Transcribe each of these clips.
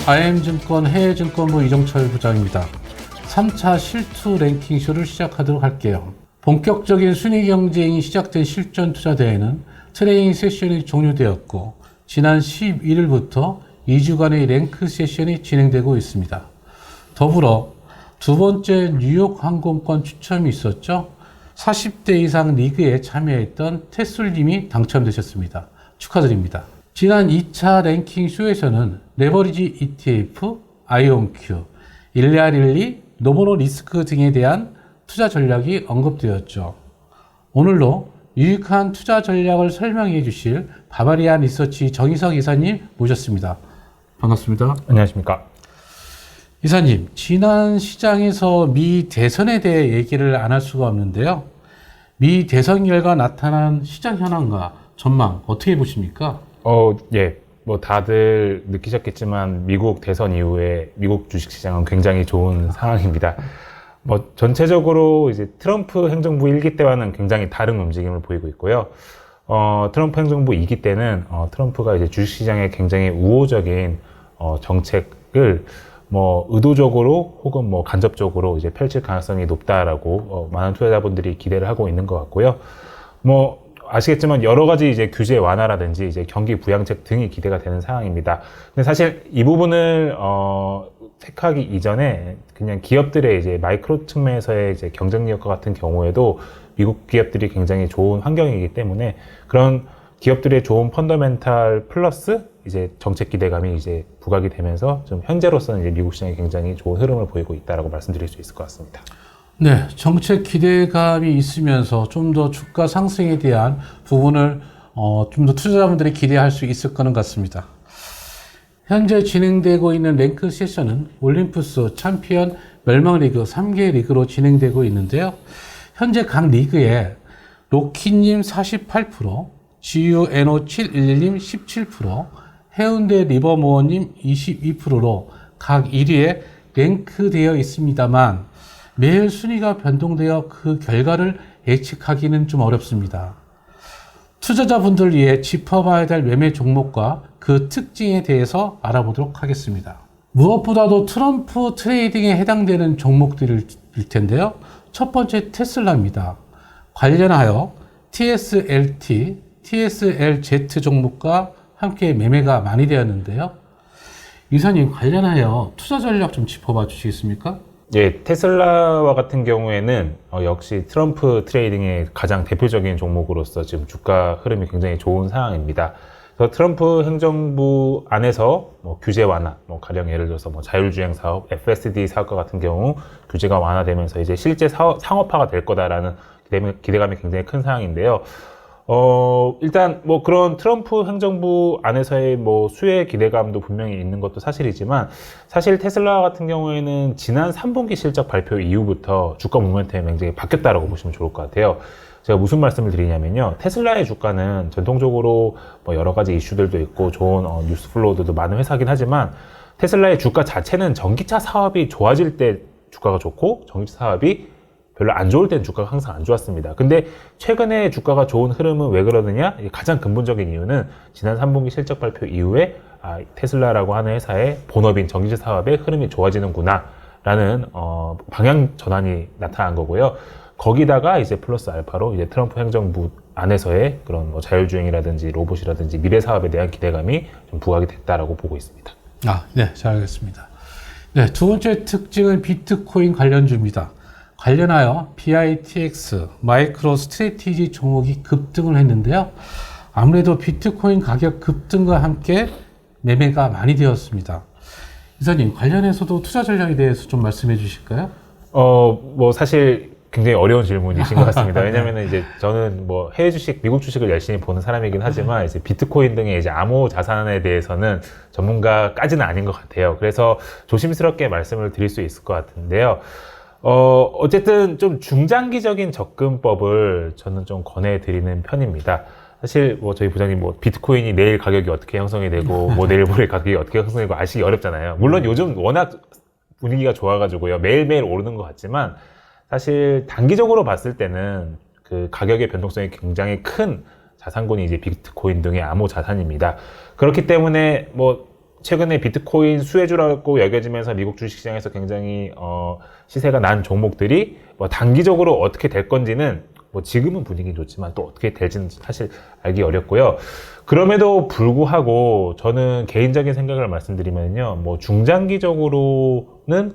IM증권 해외증권부 이정철 부장입니다. 3차 실투 랭킹쇼를 시작하도록 할게요. 본격적인 순위 경쟁이 시작된 실전 투자 대회는 트레이닝 세션이 종료되었고 지난 11일부터 2주간의 랭크 세션이 진행되고 있습니다. 더불어 두 번째 뉴욕 항공권 추첨이 있었죠. 40대 이상 리그에 참여했던 테슬님이 당첨되셨습니다. 축하드립니다. 지난 2차 랭킹 쇼에서는 레버리지 ETF, 아이온큐, 일리아릴리, 노보노 리스크 등에 대한 투자 전략이 언급되었죠. 오늘도 유익한 투자 전략을 설명해 주실 바바리안 리서치 정희석 이사님 모셨습니다. 반갑습니다. 안녕하십니까. 이사님, 지난 시장에서 미 대선에 대해 얘기를 안 할 수가 없는데요. 미 대선 결과 나타난 시장 현황과 전망 어떻게 보십니까? 예. 뭐 다들 느끼셨겠지만 미국 대선 이후에 미국 주식시장은 굉장히 좋은 상황입니다. 뭐 전체적으로 이제 트럼프 행정부 1기 때와는 굉장히 다른 움직임을 보이고 있고요. 트럼프 행정부 2기 때는 트럼프가 이제 주식시장에 굉장히 우호적인 정책을 뭐 의도적으로 혹은 뭐 간접적으로 이제 펼칠 가능성이 높다라고 많은 투자자분들이 기대를 하고 있는 것 같고요. 뭐 아시겠지만 여러 가지 이제 규제 완화라든지 이제 경기 부양책 등이 기대가 되는 상황입니다. 근데 사실 이 부분을 택하기 이전에 그냥 기업들의 이제 마이크로 측면에서의 이제 경쟁력과 같은 경우에도 미국 기업들이 굉장히 좋은 환경이기 때문에 그런 기업들의 좋은 펀더멘탈 플러스 이제 정책 기대감이 이제 부각이 되면서 좀 현재로서는 이제 미국 시장이 굉장히 좋은 흐름을 보이고 있다라고 말씀드릴 수 있을 것 같습니다. 네, 정책 기대감이 있으면서 좀 더 주가 상승에 대한 부분을 좀 더 투자자분들이 기대할 수 있을 거는 같습니다. 현재 진행되고 있는 랭크 세션은 올림푸스 챔피언 멸망 리그 3개 리그로 진행되고 있는데요. 현재 각 리그에 로키님 48%, GUNO711님 17%, 해운대 리버모어님 22%로 각 1위에 랭크되어 있습니다만 매일 순위가 변동되어 그 결과를 예측하기는 좀 어렵습니다. 투자자분들 위해 짚어봐야 될 매매 종목과 그 특징에 대해서 알아보도록 하겠습니다. 무엇보다도 트럼프 트레이딩에 해당되는 종목들일 텐데요. 첫 번째 테슬라입니다. 관련하여 TSLT, TSLZ 종목과 함께 매매가 많이 되었는데요. 이사님, 관련하여 투자 전략 좀 짚어봐 주시겠습니까? 예, 테슬라와 같은 경우에는 역시 트럼프 트레이딩의 가장 대표적인 종목으로서 지금 주가 흐름이 굉장히 좋은 상황입니다. 그래서 트럼프 행정부 안에서 뭐 규제 완화, 뭐 가령 예를 들어서 뭐 자율주행 사업, FSD 사업과 같은 경우 규제가 완화되면서 이제 실제 상업화가 될 거다라는 기대감이 굉장히 큰 상황인데요. 일단 뭐 그런 트럼프 행정부 안에서의 뭐 수혜 기대감도 분명히 있는 것도 사실이지만 사실 테슬라 같은 경우에는 지난 3분기 실적 발표 이후부터 주가 모멘텀이 굉장히 바뀌었다라고 보시면 좋을 것 같아요. 제가 무슨 말씀을 드리냐면요. 테슬라의 주가는 전통적으로 뭐 여러 가지 이슈들도 있고 좋은 뉴스 플로우들도 많은 회사긴 하지만 테슬라의 주가 자체는 전기차 사업이 좋아질 때 주가가 좋고 전기차 사업이 별로 안 좋을 때는 주가가 항상 안 좋았습니다. 근데 최근에 주가가 좋은 흐름은 왜 그러느냐? 가장 근본적인 이유는 지난 3분기 실적 발표 이후에 테슬라라고 하는 회사의 본업인 전기차 사업의 흐름이 좋아지는구나 라는 방향 전환이 나타난 거고요. 거기다가 이제 플러스 알파로 이제 트럼프 행정부 안에서의 그런 뭐 자율주행이라든지 로봇이라든지 미래 사업에 대한 기대감이 좀 부각이 됐다라고 보고 있습니다. 네, 잘 알겠습니다. 네, 두 번째 특징은 비트코인 관련주입니다. 관련하여 BITX, 마이크로 스트래티지 종목이 급등을 했는데요. 아무래도 비트코인 가격 급등과 함께 매매가 많이 되었습니다. 이사님, 관련해서도 투자 전략에 대해서 좀 말씀해 주실까요? 뭐 사실 굉장히 어려운 질문이신 것 같습니다. 왜냐면은 이제 저는 뭐 해외 주식, 미국 주식을 열심히 보는 사람이긴 하지만 이제 비트코인 등의 이제 암호 자산에 대해서는 전문가까지는 아닌 것 같아요. 그래서 조심스럽게 말씀을 드릴 수 있을 것 같은데요. 어쨌든 좀 중장기적인 접근법을 저는 좀 권해드리는 편입니다. 사실 뭐 저희 부장님 뭐 비트코인이 내일 가격이 어떻게 형성이 되고 뭐 내일 모레 가격이 어떻게 형성이 되고 아시기 어렵잖아요. 물론 요즘 워낙 분위기가 좋아가지고요. 매일매일 오르는 것 같지만 사실 단기적으로 봤을 때는 그 가격의 변동성이 굉장히 큰 자산군이 이제 비트코인 등의 암호 자산입니다. 그렇기 때문에 뭐 최근에 비트코인 수혜주라고 여겨지면서 미국 주식시장에서 굉장히 시세가 난 종목들이 뭐 단기적으로 어떻게 될 건지는 뭐 지금은 분위기 좋지만 또 어떻게 될지는 사실 알기 어렵고요. 그럼에도 불구하고 저는 개인적인 생각을 말씀드리면요, 뭐 중장기적으로는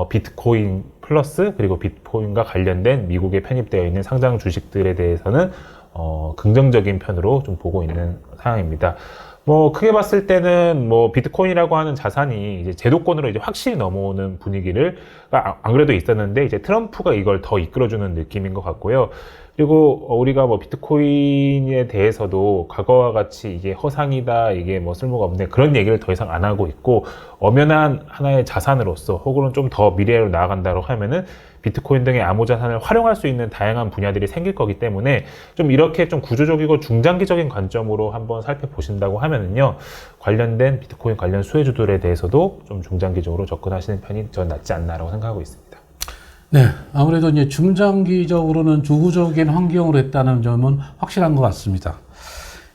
비트코인 플러스 그리고 비트코인과 관련된 미국에 편입되어 있는 상장 주식들에 대해서는 긍정적인 편으로 좀 보고 있는 상황입니다. 뭐 크게 봤을 때는 뭐 비트코인이라고 하는 자산이 이제 제도권으로 이제 확실히 넘어오는 분위기를 안 그래도 있었는데 이제 트럼프가 이걸 더 이끌어주는 느낌인 것 같고요. 그리고 우리가 뭐 비트코인에 대해서도 과거와 같이 이게 허상이다, 이게 뭐 쓸모가 없네 그런 얘기를 더 이상 안 하고 있고 엄연한 하나의 자산으로서 혹은 좀 더 미래로 나아간다고 하면은 비트코인 등의 암호자산을 활용할 수 있는 다양한 분야들이 생길 거기 때문에 좀 이렇게 좀 구조적이고 중장기적인 관점으로 한번 살펴보신다고 하면은요, 관련된 비트코인 관련 수혜주들에 대해서도 좀 중장기적으로 접근하시는 편이 전 낫지 않나라고 생각하고 있습니다. 네, 아무래도 이제 중장기적으로는 주구적인 환경으로 했다는 점은 확실한 것 같습니다.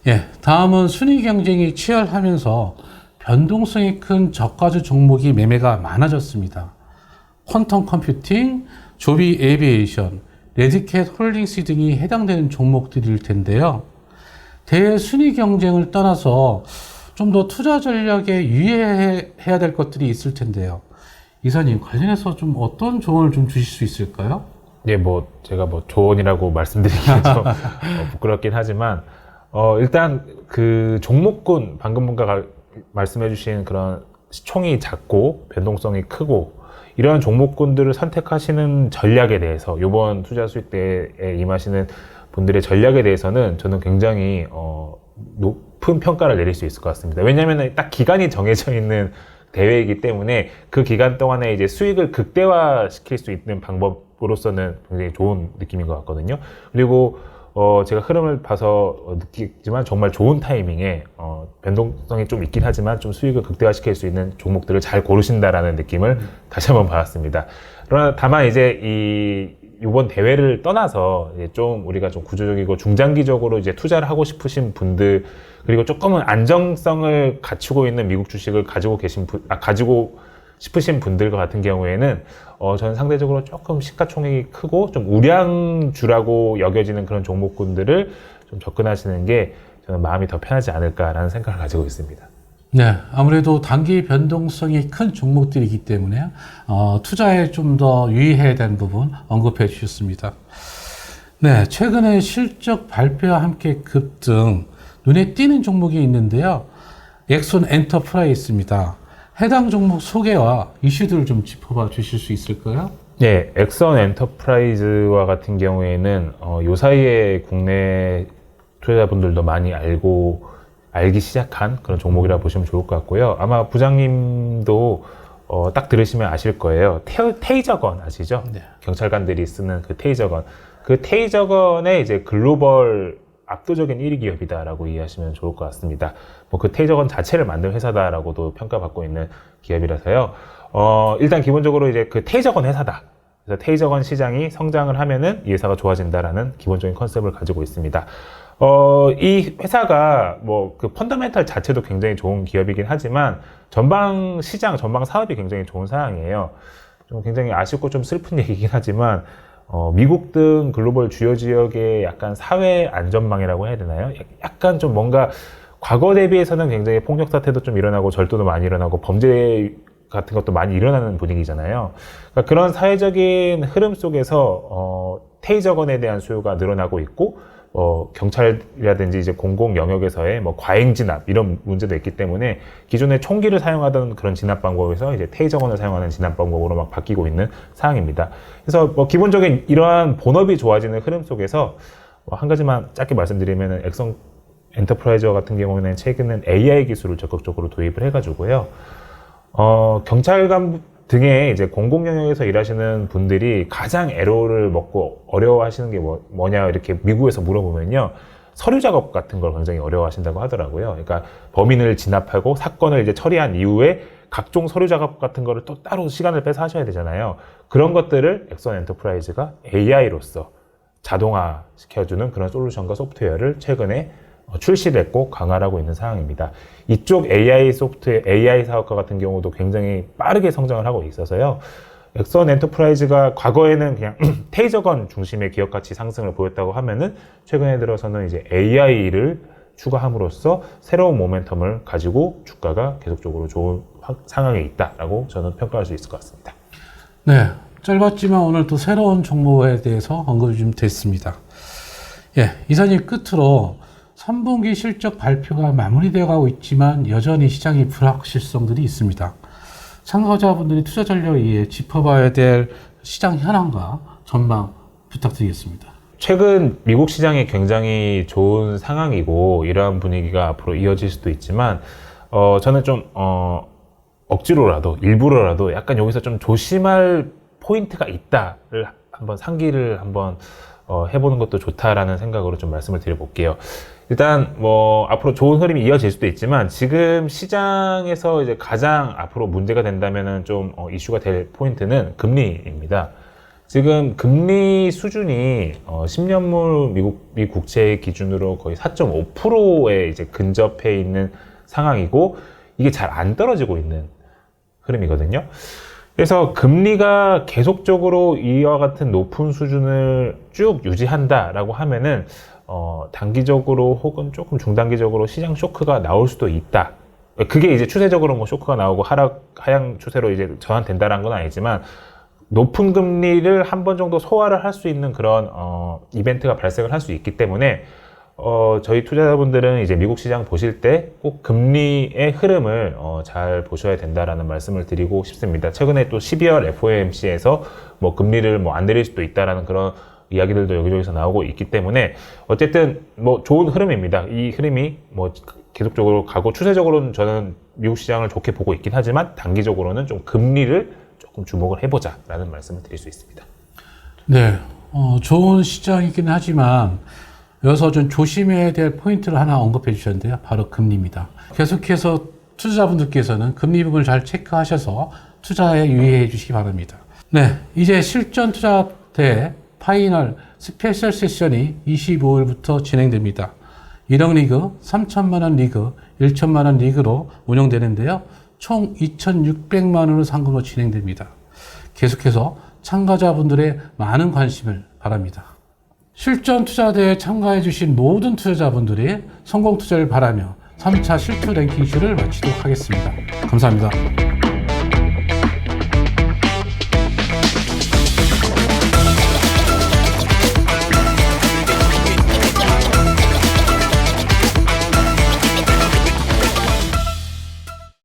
예, 다음은 순위 경쟁이 치열하면서 변동성이 큰 저가주 종목이 매매가 많아졌습니다. 퀀텀 컴퓨팅, 조비 에비에이션, 레드캣 홀딩스 등이 해당되는 종목들일 텐데요. 대순위 경쟁을 떠나서 좀 더 투자 전략에 유의해야 될 것들이 있을 텐데요. 이사님, 관련해서 좀 어떤 조언을 좀 주실 수 있을까요? 예, 뭐 제가 뭐 조언이라고 말씀드리기는 좀 부끄럽긴 하지만 일단 그 종목군 방금 뭔가 말씀해주신 그런 시총이 작고 변동성이 크고 이러한 종목군들을 선택하시는 전략에 대해서 이번 투자 수익대에 임하시는 분들의 전략에 대해서는 저는 굉장히 높은 평가를 내릴 수 있을 것 같습니다. 왜냐하면 딱 기간이 정해져 있는 대회이기 때문에 그 기간 동안에 이제 수익을 극대화시킬 수 있는 방법으로서는 굉장히 좋은 느낌인 것 같거든요. 그리고 제가 흐름을 봐서 느끼지만 정말 좋은 타이밍에 변동성이 좀 있긴 하지만 좀 수익을 극대화시킬 수 있는 종목들을 잘 고르신다라는 느낌을 다시 한번 받았습니다. 그러나 다만 이제 이번 대회를 떠나서 이제 좀 우리가 좀 구조적이고 중장기적으로 이제 투자를 하고 싶으신 분들 그리고 조금은 안정성을 갖추고 있는 미국 주식을 가지고 가지고 싶으신 분들 같은 경우에는 저는 상대적으로 조금 시가총액이 크고 좀 우량주라고 여겨지는 그런 종목군들을 좀 접근하시는 게 저는 마음이 더 편하지 않을까라는 생각을 가지고 있습니다. 네, 아무래도 단기 변동성이 큰 종목들이기 때문에 투자에 좀 더 유의해야 되는 부분 언급해 주셨습니다. 네, 최근에 실적 발표와 함께 급등, 눈에 띄는 종목이 있는데요. 엑손 엔터프라이즈입니다. 해당 종목 소개와 이슈들을 좀 짚어봐 주실 수 있을까요? 네, 엑선 엔터프라이즈와 같은 경우에는 요 사이에 국내 투자자분들도 많이 알기 시작한 그런 종목이라 보시면 좋을 것 같고요. 아마 부장님도 딱 들으시면 아실 거예요. 테이저건 아시죠? 네. 경찰관들이 쓰는 그 테이저건. 그 테이저건의 이제 글로벌 압도적인 1위 기업이다라고 이해하시면 좋을 것 같습니다. 뭐 그 테이저건 자체를 만든 회사다라고도 평가받고 있는 기업이라서요. 일단 기본적으로 이제 그 테이저건 회사다. 그래서 테이저건 시장이 성장을 하면은 이 회사가 좋아진다라는 기본적인 컨셉을 가지고 있습니다. 이 회사가 뭐 그 펀더멘털 자체도 굉장히 좋은 기업이긴 하지만 전방 시장, 전방 사업이 굉장히 좋은 상황이에요. 좀 굉장히 아쉽고 좀 슬픈 얘기긴 하지만 미국 등 글로벌 주요 지역의 약간 사회 안전망이라고 해야 되나요? 약간 좀 뭔가 과거 대비해서는 굉장히 폭력 사태도 좀 일어나고 절도도 많이 일어나고 범죄 같은 것도 많이 일어나는 분위기잖아요. 그러니까 그런 사회적인 흐름 속에서 테이저건에 대한 수요가 늘어나고 있고 경찰이라든지 이제 공공 영역에서의 뭐 과잉 진압 이런 문제도 있기 때문에 기존에 총기를 사용하던 그런 진압 방법에서 이제 테이저건을 사용하는 진압 방법으로 막 바뀌고 있는 상황입니다. 그래서 뭐 기본적인 이러한 본업이 좋아지는 흐름 속에서 한 가지만 짧게 말씀드리면은 엑선 엔터프라이즈와 같은 경우는 최근엔 AI 기술을 적극적으로 도입을 해가지고요. 경찰관 등의 이제 공공 영역에서 일하시는 분들이 가장 애로를 먹고 어려워하시는 게 뭐냐 이렇게 미국에서 물어보면요. 서류 작업 같은 걸 굉장히 어려워하신다고 하더라고요. 그러니까 범인을 진압하고 사건을 이제 처리한 이후에 각종 서류 작업 같은 거를 또 따로 시간을 빼서 하셔야 되잖아요. 그런 것들을 엑선 엔터프라이즈가 AI로서 자동화 시켜주는 그런 솔루션과 소프트웨어를 최근에 출시를 했고 강화를 하고 있는 상황입니다. 이쪽 AI 소프트웨어, AI 사업과 같은 경우도 굉장히 빠르게 성장을 하고 있어서요. 엑선 엔터프라이즈가 과거에는 그냥 테이저건 중심의 기업 가치 상승을 보였다고 하면은 최근에 들어서는 이제 AI를 추가함으로써 새로운 모멘텀을 가지고 주가가 계속적으로 좋은 상황에 있다라고 저는 평가할 수 있을 것 같습니다. 네, 짧았지만 오늘 또 새로운 종목에 대해서 언급이 좀 됐습니다. 예, 이사님 끝으로 3분기 실적 발표가 마무리되어 가고 있지만 여전히 시장이 불확실성들이 있습니다. 참가자분들이 투자 전략에 짚어봐야 될 시장 현황과 전망 부탁드리겠습니다. 최근 미국 시장이 굉장히 좋은 상황이고 이러한 분위기가 앞으로 이어질 수도 있지만 저는 좀 억지로라도 일부러라도 약간 여기서 좀 조심할 포인트가 있다를 한번 상기를 한번 해보는 것도 좋다라는 생각으로 좀 말씀을 드려볼게요. 일단 뭐 앞으로 좋은 흐름이 이어질 수도 있지만 지금 시장에서 이제 가장 앞으로 문제가 된다면은 좀 이슈가 될 포인트는 금리입니다. 지금 금리 수준이 10년물 미 국채 기준으로 거의 4.5%에 이제 근접해 있는 상황이고 이게 잘 안 떨어지고 있는 흐름이거든요. 그래서 금리가 계속적으로 이와 같은 높은 수준을 쭉 유지한다라고 하면은 단기적으로 혹은 조금 중단기적으로 시장 쇼크가 나올 수도 있다. 그게 이제 추세적으로 뭐 쇼크가 나오고 하향 추세로 이제 전환된다라는 건 아니지만 높은 금리를 한 번 정도 소화를 할 수 있는 그런 이벤트가 발생을 할 수 있기 때문에 저희 투자자분들은 이제 미국 시장 보실 때 꼭 금리의 흐름을 잘 보셔야 된다라는 말씀을 드리고 싶습니다. 최근에 또 12월 FOMC에서 뭐 금리를 뭐 안 내릴 수도 있다라는 그런 이야기들도 여기저기서 나오고 있기 때문에 어쨌든 뭐 좋은 흐름입니다. 이 흐름이 뭐 계속적으로 가고 추세적으로는 저는 미국 시장을 좋게 보고 있긴 하지만 단기적으로는 좀 금리를 조금 주목을 해보자라는 말씀을 드릴 수 있습니다. 네, 좋은 시장이긴 하지만 여기서 좀 조심해야 될 포인트를 하나 언급해 주셨는데요. 바로 금리입니다. 계속해서 투자자분들께서는 금리 부분을 잘 체크하셔서 투자에 유의해 주시기 바랍니다. 네, 이제 실전 투자 대회 파이널 스페셜 세션이 25일부터 진행됩니다. 1억 리그, 3천만 원 리그, 1천만 원 리그로 운영되는데요. 총 2,600만 원의 상금으로 진행됩니다. 계속해서 참가자분들의 많은 관심을 바랍니다. 실전 투자대회에 참가해 주신 모든 투자자분들이 성공 투자를 바라며 3차 실투 랭킹쇼를 마치도록 하겠습니다. 감사합니다.